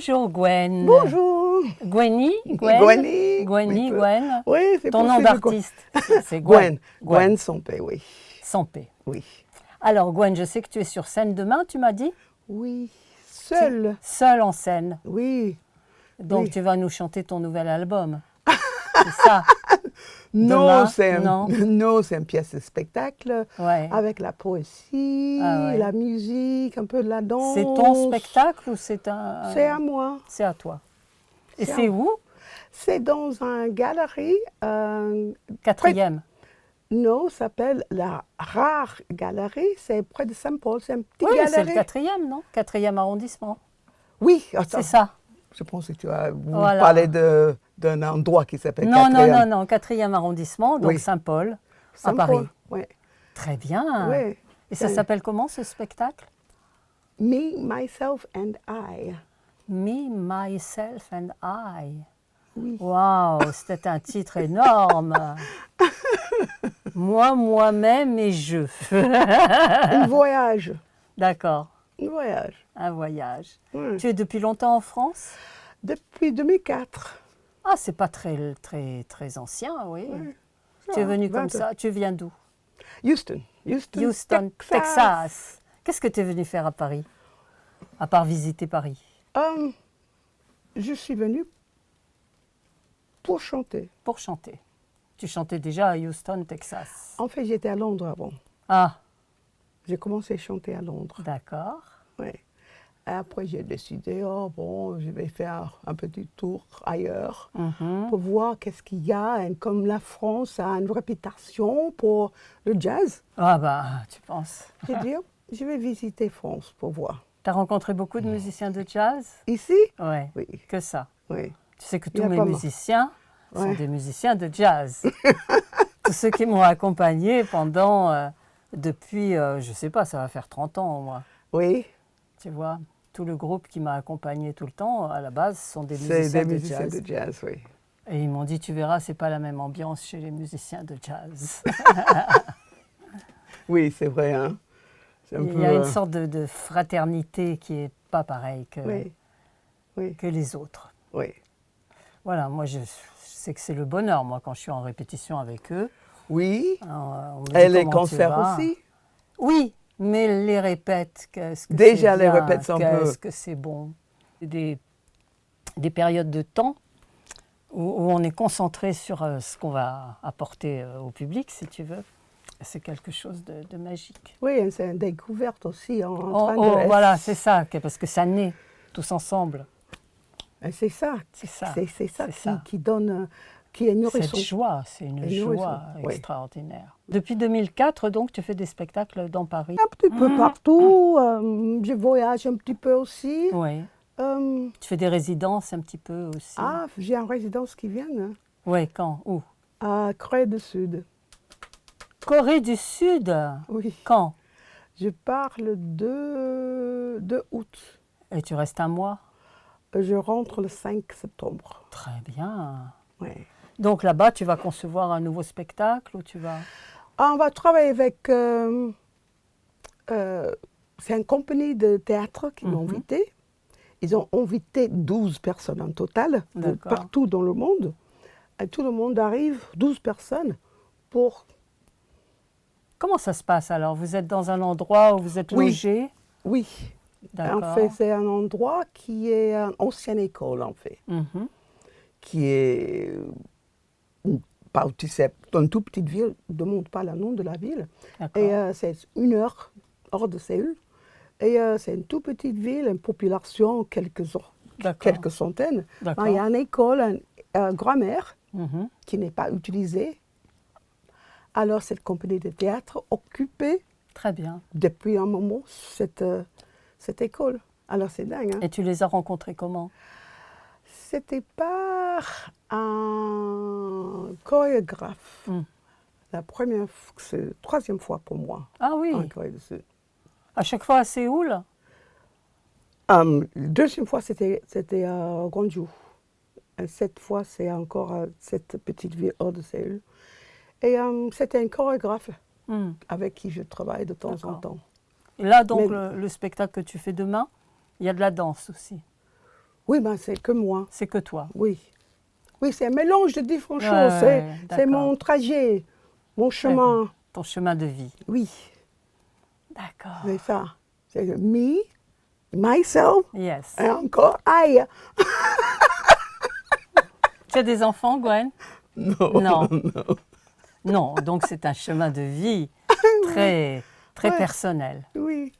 Bonjour Gwen. Bonjour. Gwenny, Gwen. Gwenny. Gwenny, Gwen. Oui, c'est Ton nom possible. d'artiste, c'est Gwen. Gwen Sampé, oui. Sampé. Oui. Alors Gwen, je sais que tu es sur scène demain, tu m'as dit? Oui. Seule. Seule en scène. Oui. Donc Oui. tu vas nous chanter ton nouvel album. C'est ça? Non, Demain, c'est non. une pièce de spectacle Ouais. avec la poésie, Ah ouais. la musique, un peu de la danse. C'est ton spectacle ou c'est un... C'est à moi. C'est à toi. Et C'est c'est à- où? C'est dans une galerie. Quatrième. Non, ça s'appelle la Rare Galerie. C'est près de Saint-Paul. C'est une petite Oui, c'est galerie. le quatrième, non? Quatrième arrondissement. Oui, attends. C'est ça. Je pense que tu vas vous Voilà. parler d'un endroit qui s'appelle Non, Quatrième. non, quatrième arrondissement, donc Oui. Saint-Paul, à Saint-Paul, Paris. Oui. Très bien. Oui. Et ça C'est s'appelle comment ce spectacle? Me, Myself and I. Me, Myself and I. Oui. Waouh, c'était un titre énorme. Moi, moi-même et je. Un voyage. D'accord, Un voyage. un voyage. Oui. Tu es depuis longtemps en France? Depuis 2004. Ah, c'est pas très ancien, oui. Oui. Tu es venu 20 comme ça. Tu viens d'où? Houston. Houston, Texas. Qu'est-ce que tu es venu faire à Paris? À part visiter Paris? Je suis venue pour chanter. Pour chanter. Tu chantais déjà à Houston, Texas. En fait, j'étais à Londres avant. Ah, J'ai commencé à chanter à Londres. d'accord. Oui. Après, j'ai décidé, oh bon, je vais faire un petit tour ailleurs Mhm. pour voir qu'est-ce qu'il y a. Et comme la France a une réputation pour le jazz, Ah bah, tu penses. j'ai dit, oh, je vais visiter France pour voir. Tu as rencontré beaucoup de musiciens de jazz? Ici? Ouais, Oui, que ça. oui. Tu sais que Il y tous a mes pas mal. musiciens sont Ouais. des musiciens de jazz. Tous ceux qui m'ont accompagné pendant, depuis, je sais pas, ça va faire 30 ans au moins. Oui, Tu vois, tout le groupe qui m'a accompagné tout le temps, à la base, sont des c'est musiciens des de musiciens jazz. de jazz, oui. Et ils m'ont dit, tu verras, c'est pas la même ambiance chez les musiciens de jazz. Oui, c'est vrai, hein. C'est un Il peu, y a une sorte de fraternité qui est pas pareille Oui, oui, que les autres. oui. Voilà, moi je sais que c'est le bonheur, moi, quand je suis en répétition avec eux. Oui, On me dit et les comment tu concerts vas. aussi. Oui, mais les répètes, qu'est-ce que Déjà, c'est les bien, répètes sont un peu- qu'est-ce que c'est bon. Des périodes de temps où on est concentré sur ce qu'on va apporter au public, si tu veux. C'est quelque chose de magique. Oui, c'est une découverte aussi en train de... Voilà, c'est ça, parce que ça naît tous ensemble. Et c'est ça, C'est ça, c'est ça, c'est ça. qui donne, qui est nourrissant. Cette joie, c'est une Et joie nourrissant, oui. extraordinaire. Depuis 2004, donc, tu fais des spectacles dans Paris. Un petit peu partout, je voyage un petit peu aussi. Oui. Tu fais des résidences un petit peu aussi. J'ai une résidence qui vient hein, Oui, quand? Où? à Corée du Sud. Corée du Sud. Oui, Quand? je pars le 2 août. Et tu restes un mois? Je rentre le 5 septembre. Très bien. Oui. Donc là-bas, tu vas concevoir un nouveau spectacle ou tu vas... On va travailler avec... c'est une compagnie de théâtre qui m'a invité. Ils ont invité 12 personnes en total, de D'accord. partout dans le monde. Et tout le monde arrive, 12 personnes, pour... Comment ça se passe alors? Vous êtes dans un endroit où vous êtes Oui. logé? Oui, D'accord. en fait, c'est un endroit qui est une ancienne école, en fait, Mhm. qui est... tu sais, dans une toute petite ville, je ne demande pas le nom de la ville. D'accord. Et c'est 1 heure hors de Séoul. Et c'est une toute petite ville, une population, D'accord. quelques centaines. D'accord. Il y a une école, une grammaire Mhm. qui n'est pas utilisée. Alors cette compagnie de théâtre occupait Très bien. depuis un moment cette école. Alors c'est dingue. Hein? Et tu les as rencontrés comment? C'était par un chorégraphe. Mm. C'est la 3e fois pour moi Ah oui, en Corée du Sud. à chaque fois à Séoul? La 2e fois, c'était à Gwangju. Et cette fois, c'est encore cette petite ville hors de Séoul. Et c'était un chorégraphe Mm. avec qui je travaille de temps en D'accord. temps. Et là, donc, Mais- le spectacle que tu fais demain, il y a de la danse aussi. Oui, ben c'est que moi. C'est que toi. Oui. Oui, c'est un mélange de différentes Ouais, choses. ouais, C'est d'accord. mon trajet, mon chemin. Ton chemin de vie. Oui, D'accord. c'est ça. C'est me, myself, Yes. et encore I. Tu as des enfants, Gwen? Non. Non. Non, donc c'est un chemin de vie très, très Ouais. personnel. Oui.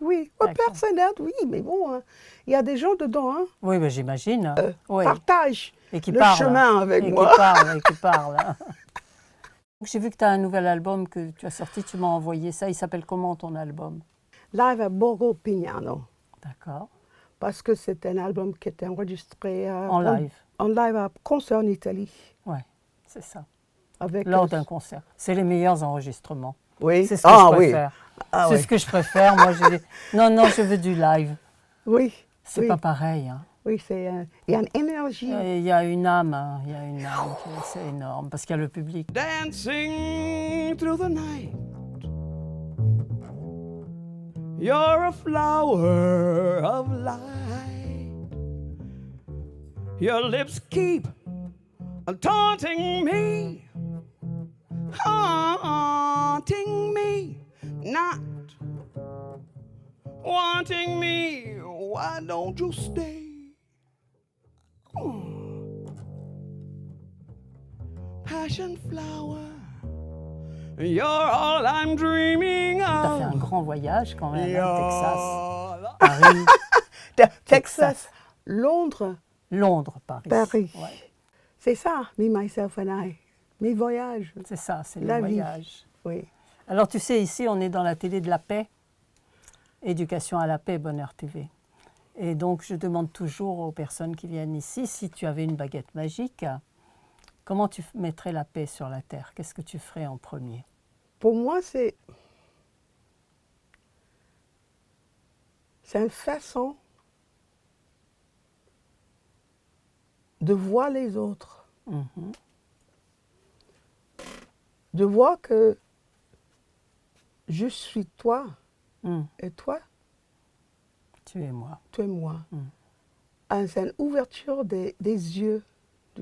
Oui, ouais, D'accord. personnel, oui, mais bon, hein, il y a des gens dedans, hein, Oui, ben, j'imagine. Oui. partagent Et qui le parlent. chemin avec Et moi. qui parlent, et qui parlent. J'ai vu que tu as un nouvel album que tu as sorti, tu m'as envoyé ça. Il s'appelle comment ton album? Live à Borgo Pignano, D'accord. parce que c'est un album qui était enregistré En live. en live à concert en Italie. Ouais, c'est ça. Avec, Lors d'un concert. C'est les meilleurs enregistrements. oui. C'est ce que je Oui. préfère. Ah, C'est oui. ce que je préfère. Moi, non, non, je veux du live. Oui. C'est oui. pas pareil. Hein. Oui, il y a une énergie. Il y a une âme, hein. Il y a une âme, c'est énorme, parce qu'il y a le public. Dancing through the night. You're a flower of light. Your lips keep taunting me, haunting me, not wanting me. Why don't you stay? Passion flower, you're all I'm dreaming Tu as fait un of. grand voyage quand même, hein, Texas, You're- Paris, Texas, Londres, Londres, Paris. Paris. Ouais, C'est ça, me, myself and I. Mes voyages, c'est ça, c'est le La vie. voyage. oui. Alors tu sais, ici, on est dans la télé de la paix, éducation à la paix, Bonheur TV. Et donc, je demande toujours aux personnes qui viennent ici, si tu avais une baguette magique, comment tu mettrais la paix sur la terre? Qu'est-ce que tu ferais en premier? Pour moi, c'est une façon de voir les autres, Mhm. de voir que je suis toi Mm. et toi, Tu es moi. tu es moi. Mm. Ah, c'est une ouverture des yeux,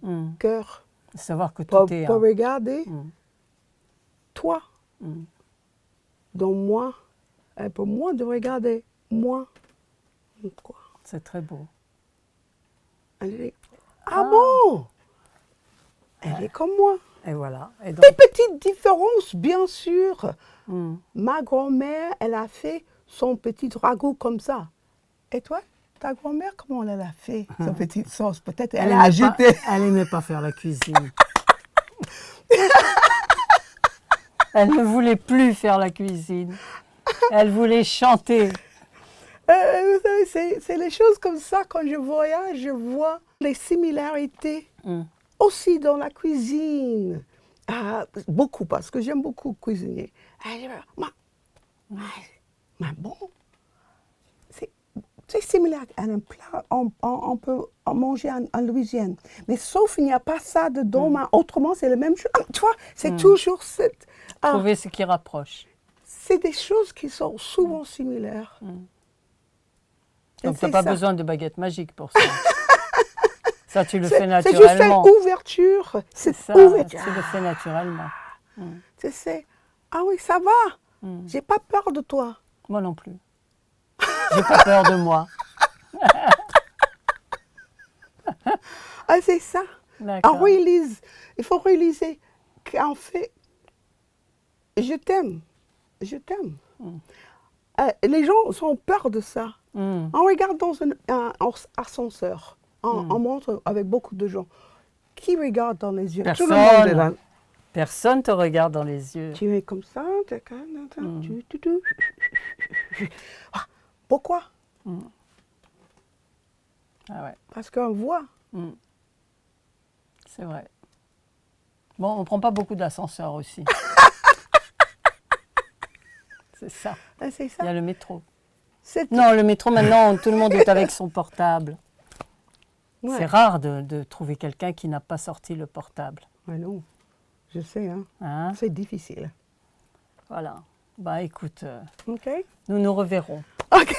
Mm. cœur, Savoir que pour tout est un. regarder Mm. toi Mm. dans moi, et pour moi de regarder moi. Quoi. C'est très beau. Elle est, ah bon? Elle est comme moi. Et voilà. Et donc, Des petites différences, bien sûr. mm. Ma grand-mère, elle a fait son petit ragoût comme ça. Et toi, ta grand-mère, comment elle a fait son petite sauce? Peut-être elle a aimait ajouté. pas- elle n'aimait pas faire la cuisine. Elle ne voulait plus faire la cuisine. Elle voulait chanter. Vous savez, c'est les choses comme ça, quand je voyage, je vois les similarités Mm. aussi dans la cuisine. Ah, beaucoup, parce que j'aime beaucoup cuisiner. Ah, je dis, mais bon, c'est similaire à un plat, on peut en manger en Louisiane. Mais sauf il n'y a pas ça dedans, mais autrement c'est la même chose. Ah, tu vois, c'est toujours cette... ah, Trouver ce qui rapproche. c'est des choses qui sont souvent similaires. Et Donc, tu c'est n'as pas ça. besoin de baguette magique pour ça. Ça, tu le fais C'est juste une naturellement. ouverture. C'est Ça, ouverture. tu le fais naturellement. Tu sais, ah oui, ça va. J'ai pas peur de toi. Moi non plus. J'ai pas peur de moi. Ah, c'est ça. D'accord. Il faut réaliser qu'en fait, je t'aime. Je t'aime. Les gens ont peur de ça. Mm. On regarde dans un ascenseur, on montre avec beaucoup de gens. Qui regarde dans les yeux? Tout le monde est là. Personne te regarde dans les yeux. Tu es comme ça. Ah, pourquoi? Ah ouais, Parce qu'on voit. c'est vrai. Bon, on prend pas beaucoup d'ascenseurs aussi. C'est ça. Ah, c'est Il y ça. a le métro. C'est- Non, le métro maintenant, tout le monde est avec son portable. Ouais. C'est rare de trouver quelqu'un qui n'a pas sorti le portable. Ouais, non, je sais, hein. Hein? C'est difficile. Voilà. Bah écoute, OK? nous nous reverrons. OK.